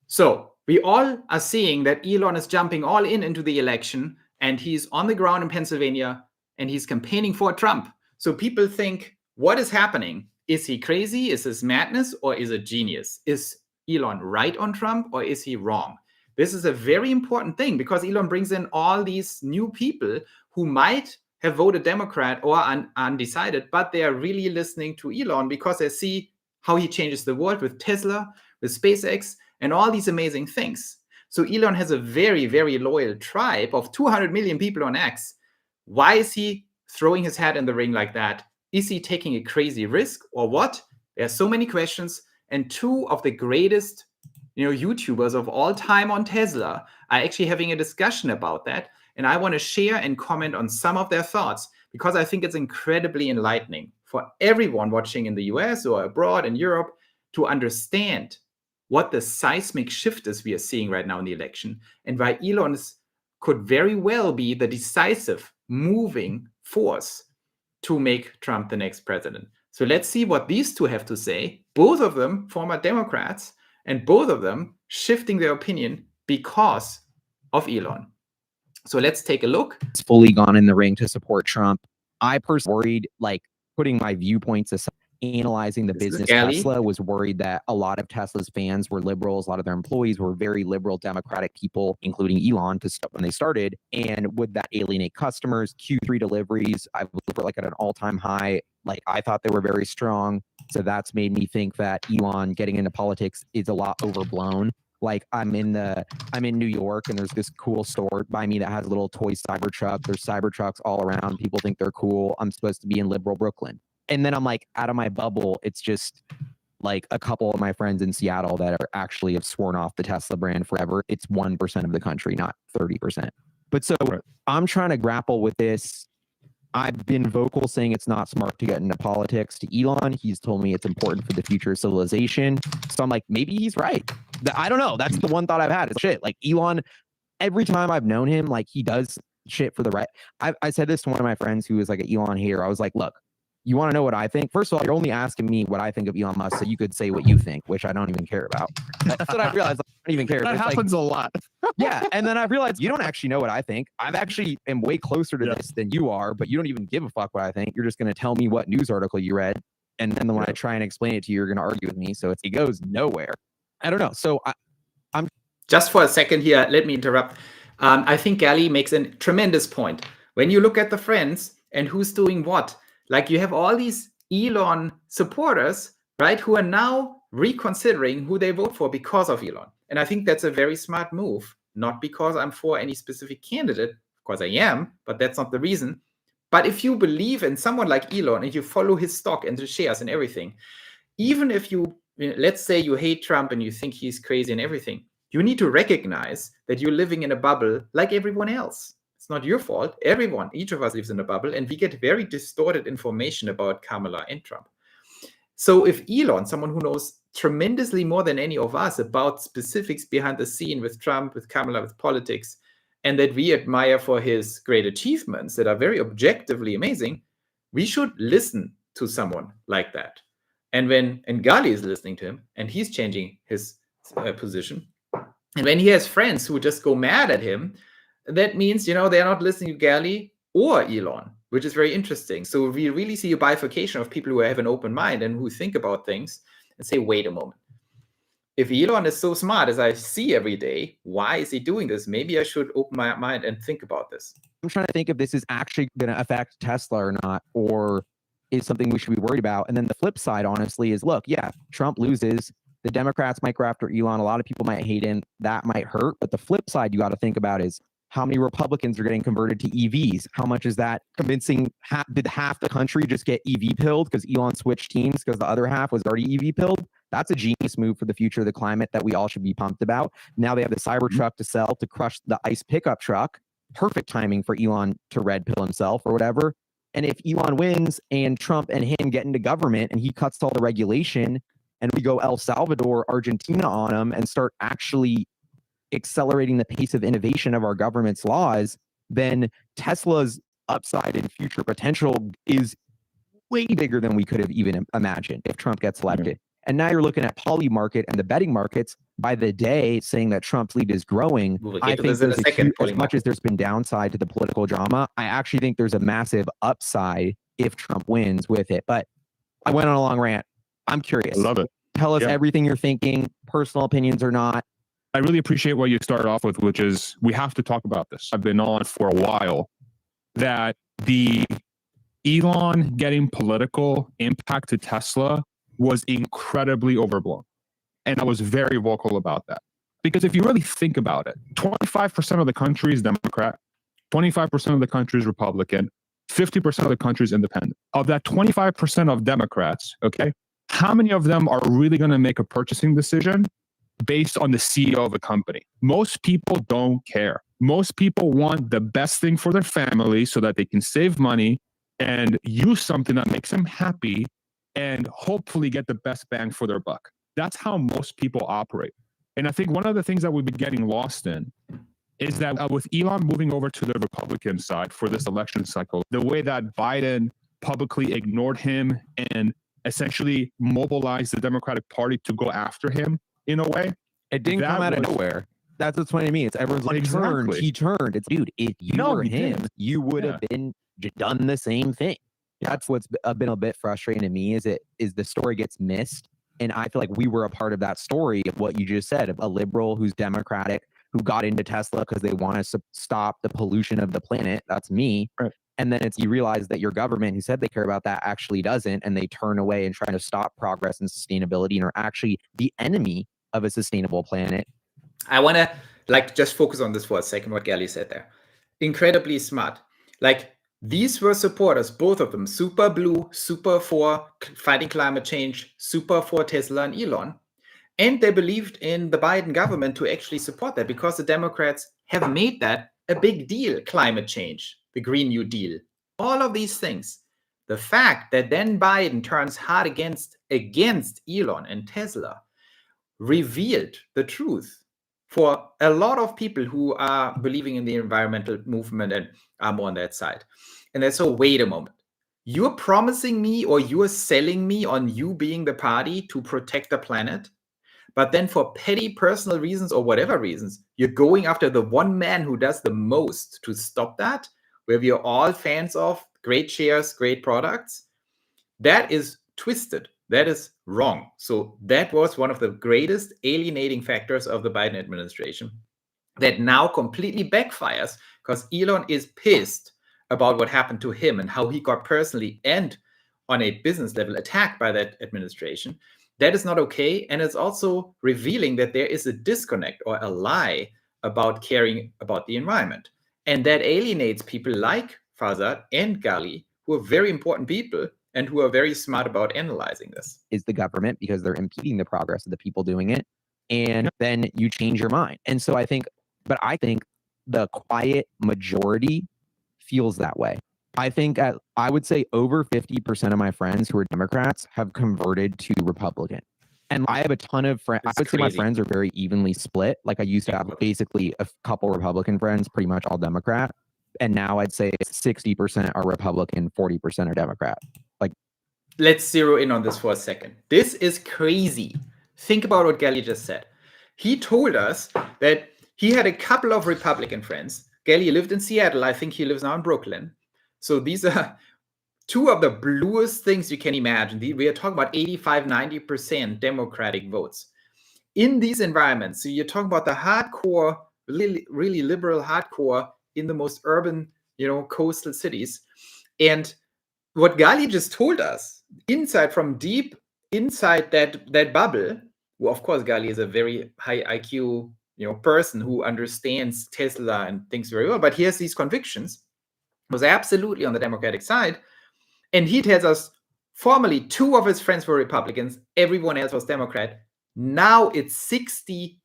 So we all are seeing that Elon is jumping all in into the election, and he's on the ground in Pennsylvania, and he's campaigning for Trump. So people think, what is happening? Is he crazy? Is this madness, or is it genius? Is Elon right on Trump, or is he wrong? This is a very important thing because Elon brings in all these new people who might have voted Democrat or undecided, but they are really listening to Elon because they see how he changes the world with Tesla, with SpaceX, and all these amazing things. So Elon has a very, very loyal tribe of 200 million people on X. Why is he throwing his hat in the ring like that? Is he taking a crazy risk or what? There are so many questions. And two of the greatest YouTubers of all time on Tesla are actually having a discussion about that. And I want to share and comment on some of their thoughts because I think it's incredibly enlightening for everyone watching in the US or abroad in Europe to understand what the seismic shift is we are seeing right now in the election and why Elon could very well be the decisive moving force to make Trump the next president. So let's see what these two have to say. Both of them former Democrats, and both of them shifting their opinion because of Elon. So let's take a look. It's fully gone in the ring to support Trump. I personally worried, like putting my viewpoints aside, analyzing the business Tesla, was worried that a lot of Tesla's fans were liberals. A lot of their employees were very liberal Democratic people, including Elon when they started. And would that alienate customers? Q3 deliveries, I was like at an all-time high. Like I thought they were very strong. So that's made me think that Elon getting into politics is a lot overblown. Like I'm in New York and there's this cool store by me that has a little toy Cybertruck. There's Cybertrucks all around. People think they're cool. I'm supposed to be in liberal Brooklyn. And then I'm like out of my bubble. It's just like a couple of my friends in Seattle that are actually have sworn off the Tesla brand forever. It's 1% of the country, not 30%. But so I'm trying to grapple with this. I've been vocal saying it's not smart to get into politics to Elon. He's told me it's important for the future of civilization. So I'm like, maybe he's right. I don't know. That's the one thought I've had. It's shit. Like Elon, every time I've known him, like he does shit for the right. I said this to one of my friends who was like an Elon hater. I was like, look, you want to know what I think? First of all, you're only asking me what I think of Elon Musk, so you could say what you think, which I don't even care about. That's what I realized. I don't even care. That happens a lot. Yeah. And then I realized you don't actually know what I think. I've actually am way closer to this than you are, but you don't even give a fuck what I think. You're just going to tell me what news article you read. And then when I try and explain it to you, you're going to argue with me. So it goes nowhere. I don't know. So I'm just for a second here. Let me interrupt. I think Gali makes a tremendous point. When you look at the friends and who's doing what, like you have all these Elon supporters, right, who are now reconsidering who they vote for because of Elon. And I think that's a very smart move, not because I'm for any specific candidate, of course I am, but that's not the reason. But if you believe in someone like Elon and you follow his stock and the shares and everything, even if let's say you hate Trump and you think he's crazy and everything, you need to recognize that you're living in a bubble like everyone else. It's not your fault. Everyone, each of us lives in a bubble, and we get very distorted information about Kamala and Trump. So if Elon, someone who knows tremendously more than any of us about specifics behind the scene with Trump, with Kamala, with politics, and that we admire for his great achievements that are very objectively amazing, we should listen to someone like that. And Gali is listening to him, and he's changing his position, and when he has friends who just go mad at him, that means, they're not listening to Gali or Elon, which is very interesting. So we really see a bifurcation of people who have an open mind and who think about things and say, wait a moment. If Elon is so smart as I see every day, why is he doing this? Maybe I should open my mind and think about this. I'm trying to think if this is actually going to affect Tesla or not, or is something we should be worried about. And then the flip side, honestly, is look, yeah, Trump loses. The Democrats might go after Elon. A lot of people might hate him. That might hurt. But the flip side you got to think about is how many Republicans are getting converted to EVs? How much is that convincing? Did half the country just get EV pilled because Elon switched teams because the other half was already EV pilled? That's a genius move for the future of the climate that we all should be pumped about. Now they have the Cybertruck to sell to crush the ICE pickup truck. Perfect timing for Elon to red pill himself or whatever. And if Elon wins and Trump and him get into government and he cuts all the regulation and we go El Salvador, Argentina on him and start actually accelerating the pace of innovation of our government's laws, then Tesla's upside and future potential is way bigger than we could have even imagined if Trump gets elected. And now you're looking at poly market and the betting markets. by the day saying that Trump's lead is growing. I think there's as much as there's been downside to the political drama, I actually think there's a massive upside if Trump wins with it. But I went on a long rant. I'm curious. I love it. Tell us everything you're thinking, personal opinions or not. I really appreciate what you started off with, which is we have to talk about this. I've been on for a while that the Elon getting political impact to Tesla was incredibly overblown. And I was very vocal about that. Because if you really think about it, 25% of the country is Democrat, 25% of the country is Republican, 50% of the country is independent. Of that 25% of Democrats, okay, how many of them are really going to make a purchasing decision based on the CEO of a company? Most people don't care. Most people want the best thing for their family so that they can save money and use something that makes them happy and hopefully get the best bang for their buck. That's how most people operate. And I think one of the things that we've been getting lost in is that with Elon moving over to the Republican side for this election cycle, the way that Biden publicly ignored him and essentially mobilized the Democratic Party to go after him in a way. It didn't come out of nowhere. That's what's funny to me. It's everyone's like, he turned. It's, dude, if you were him, you would have been done the same thing. That's what's been a bit frustrating to me is the story gets missed. And I feel like we were a part of that story of what you just said, of a liberal who's Democratic, who got into Tesla because they want to stop the pollution of the planet. That's me. Right. And then you realize that your government, who said they care about that, actually doesn't. And they turn away and try to stop progress and sustainability and are actually the enemy of a sustainable planet. I want to just focus on this for a second, what Gali said there. Incredibly smart. These were supporters, both of them, super blue, super for fighting climate change, super for Tesla and Elon. And they believed in the Biden government to actually support that because the Democrats have made that a big deal. Climate change, the Green New Deal, all of these things. The fact that then Biden turns hard against Elon and Tesla revealed the truth for a lot of people who are believing in the environmental movement and are more on that side. And they're so, wait a moment. You're promising me or you're selling me on you being the party to protect the planet? But then for petty personal reasons or whatever reasons, you're going after the one man who does the most to stop that, where we are all fans of great shares, great products. That is twisted. That is wrong. So that was one of the greatest alienating factors of the Biden administration that now completely backfires because Elon is pissed about what happened to him and how he got personally and on a business level attacked by that administration. That is not okay. And it's also revealing that there is a disconnect or a lie about caring about the environment. And that alienates people like Farzad and Gali, who are very important people and who are very smart about analyzing this. Is the government because they're impeding the progress of the people doing it. And then you change your mind. And so I think the quiet majority feels that way. I think I would say over 50% of my friends who are Democrats have converted to Republican. And I have a ton of friends. I would say my friends are very evenly split. I used to have basically a couple Republican friends, pretty much all Democrat. And now I'd say 60% are Republican, 40% are Democrat. Let's zero in on this for a second. This is crazy. Think about what Gali just said. He told us that he had a couple of Republican friends. Gali lived in Seattle. I think he lives now in Brooklyn. So these are two of the bluest things you can imagine. We are talking about 85, 90% Democratic votes. In these environments, so you're talking about the hardcore, really liberal hardcore in the most urban, coastal cities. And what Gali just told us, from deep inside that bubble, well, of course, Gali is a very high IQ, person who understands Tesla and thinks very well, but he has these convictions, was absolutely on the Democratic side. And he tells us formerly 2 of his friends were Republicans, everyone else was Democrat. Now it's 60-40.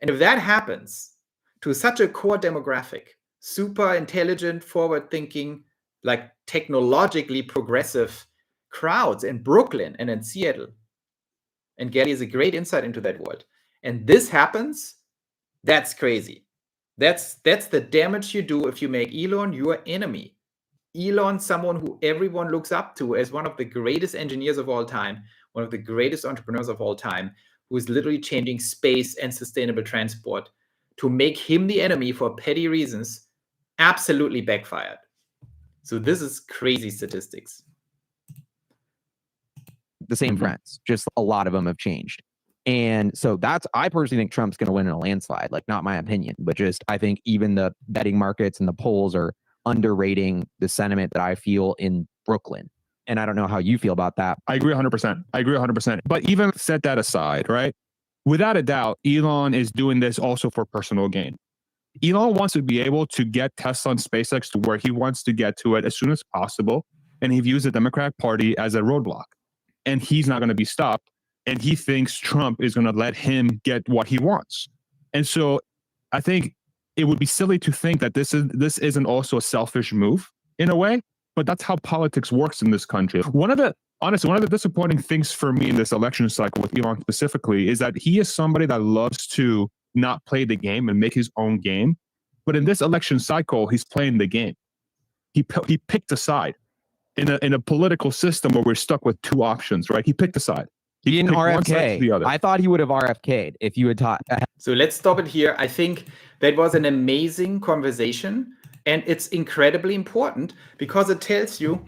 And if that happens to such a core demographic, super intelligent, forward-thinking, technologically progressive crowds in Brooklyn and in Seattle. And Gali is a great insight into that world. And this happens, that's crazy. That's the damage you do if you make Elon your enemy. Elon, someone who everyone looks up to as one of the greatest engineers of all time, one of the greatest entrepreneurs of all time, who is literally changing space and sustainable transport to make him the enemy for petty reasons, absolutely backfired. So this is crazy statistics. The same friends, just a lot of them have changed. And so I personally think Trump's going to win in a landslide, like not my opinion, but just I think even the betting markets and the polls are underrating the sentiment that I feel in Brooklyn. And I don't know how you feel about that. I agree 100%. I agree 100%. But even set that aside, right? Without a doubt, Elon is doing this also for personal gain. Elon wants to be able to get Tesla and SpaceX to where he wants to get to it as soon as possible. And he views the Democratic Party as a roadblock. And he's not going to be stopped. And he thinks Trump is going to let him get what he wants. And so I think it would be silly to think that this isn't also a selfish move in a way, but that's how politics works in this country. One of the disappointing things for me in this election cycle with Elon specifically is that he is somebody that loves to not play the game and make his own game. But in this election cycle, he's playing the game. He picked a side in a political system where we're stuck with two options, right? He picked a side. He didn't RFK. I thought he would have RFK'd if you had taught. So let's stop it here. I think that was an amazing conversation, and it's incredibly important because it tells you,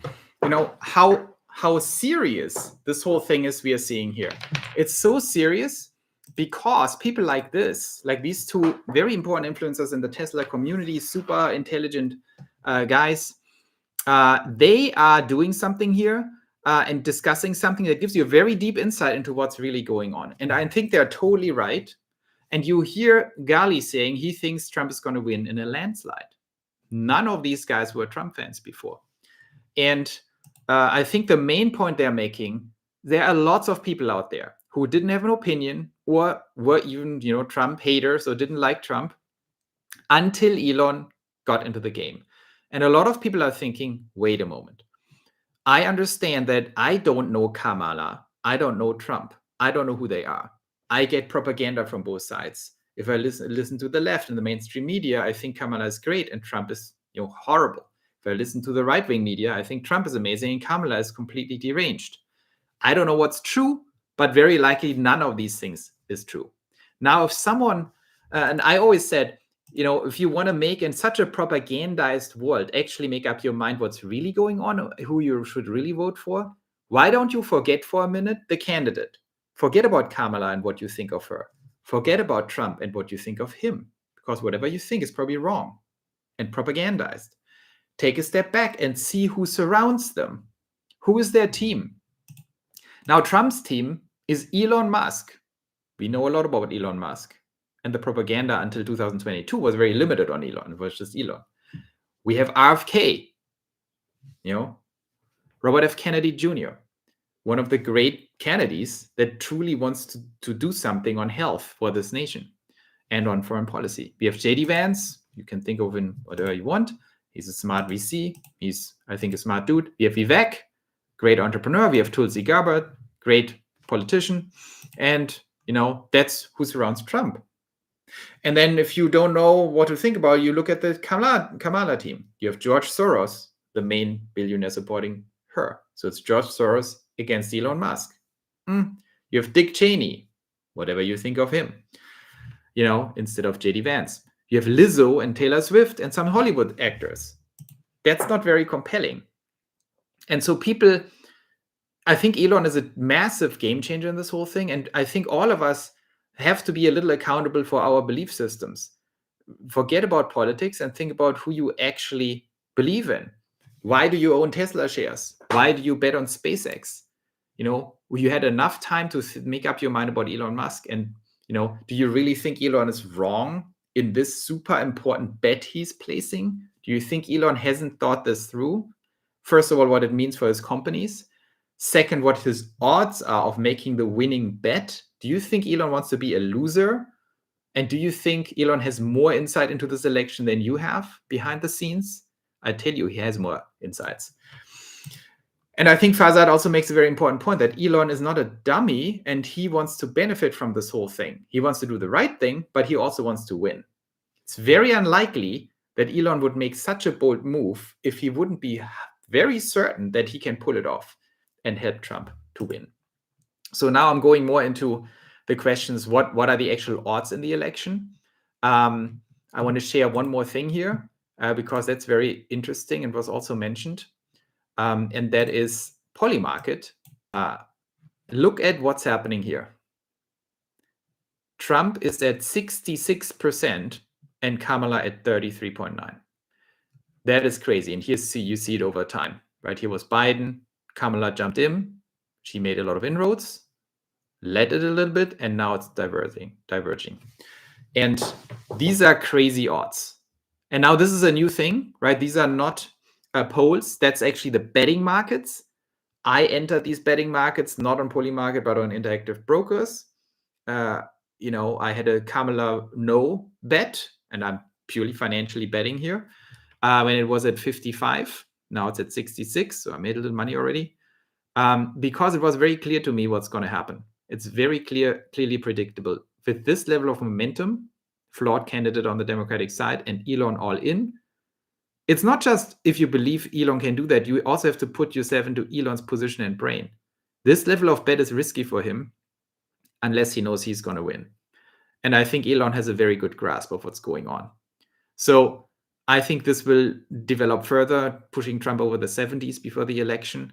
how serious this whole thing is we are seeing here. It's so serious because people like this, like these two very important influencers in the Tesla community, super intelligent guys, they are doing something here. And discussing something that gives you a very deep insight into what's really going on. And I think they're totally right. And you hear Gali saying he thinks Trump is going to win in a landslide. None of these guys were Trump fans before. And I think the main point they're making, there are lots of people out there who didn't have an opinion or were even, Trump haters or didn't like Trump until Elon got into the game. And a lot of people are thinking, wait a moment. I understand that I don't know Kamala. I don't know Trump. I don't know who they are. I get propaganda from both sides. If I listen to the left in the mainstream media, I think Kamala is great and Trump is horrible. If I listen to the right-wing media, I think Trump is amazing and Kamala is completely deranged. I don't know what's true, but very likely none of these things is true. Now, if someone, and I always said, if you want to make in such a propagandized world, actually make up your mind what's really going on, who you should really vote for, why don't you forget for a minute the candidate? Forget about Kamala and what you think of her. Forget about Trump and what you think of him, because whatever you think is probably wrong and propagandized. Take a step back and see who surrounds them. Who is their team? Now, Trump's team is Elon Musk. We know a lot about Elon Musk. And the propaganda until 2022 was very limited on Elon. It was just Elon. We have RFK, Robert F. Kennedy Jr., one of the great Kennedys that truly wants to do something on health for this nation and on foreign policy. We have J.D. Vance. You can think of him whatever you want. He's a smart VC. He's, I think, a smart dude. We have Vivek, great entrepreneur. We have Tulsi Gabbard, great politician. And, that's who surrounds Trump. And then if you don't know what to think about, you look at the Kamala team. You have George Soros, the main billionaire supporting her. So it's George Soros against Elon Musk. You have Dick Cheney, whatever you think of him, instead of J.D. Vance. You have Lizzo and Taylor Swift and some Hollywood actors. That's not very compelling. And so I think Elon is a massive game changer in this whole thing. And I think all of us have to be a little accountable for our belief systems. Forget about politics and think about who you actually believe in. Why do you own Tesla shares? Why do you bet on SpaceX? You had enough time to make up your mind about Elon Musk. And, do you really think Elon is wrong in this super important bet he's placing? Do you think Elon hasn't thought this through? First of all, what it means for his companies. Second, what his odds are of making the winning bet. Do you think Elon wants to be a loser? And do you think Elon has more insight into this election than you have behind the scenes? I tell you, he has more insights. And I think Farzad also makes a very important point that Elon is not a dummy and he wants to benefit from this whole thing. He wants to do the right thing, but he also wants to win. It's very unlikely that Elon would make such a bold move if he wouldn't be very certain that he can pull it off and help Trump to win. So now I'm going more into the question is, what are the actual odds in the election? I want to share one more thing here because that's very interesting and was also mentioned. And that is Polymarket. Look at what's happening here. Trump is at 66% and Kamala at 33.9%. That is crazy. And you see it over time, right? Here was Biden, Kamala jumped in, she made a lot of inroads, led it a little bit, and now it's diverging. And these are crazy odds. And now this is a new thing, right? These are not polls. That's actually the betting markets. I entered these betting markets not on Polymarket, but on Interactive Brokers. I had a Kamala no bet, and I'm purely financially betting here. When it was at 55, now it's at 66, so I made a little money already. Because it was very clear to me what's going to happen. It's very clearly predictable. With this level of momentum, flawed candidate on the Democratic side, and Elon all in, it's not just if you believe Elon can do that, you also have to put yourself into Elon's position and brain. This level of bet is risky for him unless he knows he's going to win. And I think Elon has a very good grasp of what's going on. So I think this will develop further, pushing Trump over the 70s before the election.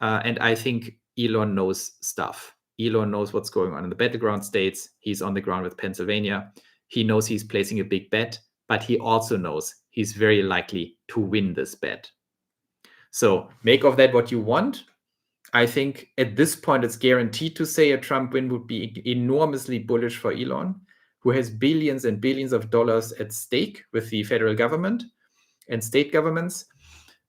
And I think Elon knows stuff. Elon knows what's going on in the battleground states. He's on the ground with Pennsylvania. He knows he's placing a big bet, but he also knows he's very likely to win this bet. So make of that what you want. I think at this point, it's guaranteed to say a Trump win would be enormously bullish for Elon, who has billions and billions of dollars at stake with the federal government and state governments,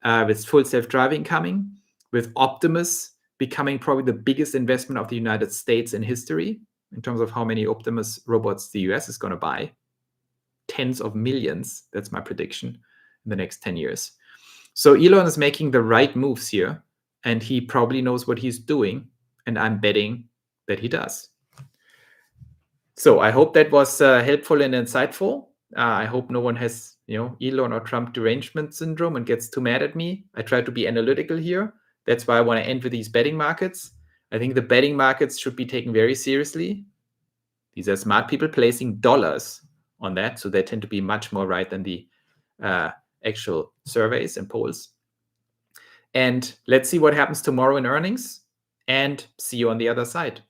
with full self-driving coming, with Optimus becoming probably the biggest investment of the United States in history in terms of how many Optimus robots the US is going to buy. Tens of millions, that's my prediction, in the next 10 years. So Elon is making the right moves here, and he probably knows what he's doing, and I'm betting that he does. So I hope that was helpful and insightful. I hope no one has, Elon or Trump derangement syndrome and gets too mad at me. I try to be analytical here. That's why I want to end with these betting markets. I think the betting markets should be taken very seriously. These are smart people placing dollars on that, so they tend to be much more right than the actual surveys and polls. And let's see what happens tomorrow in earnings, and see you on the other side.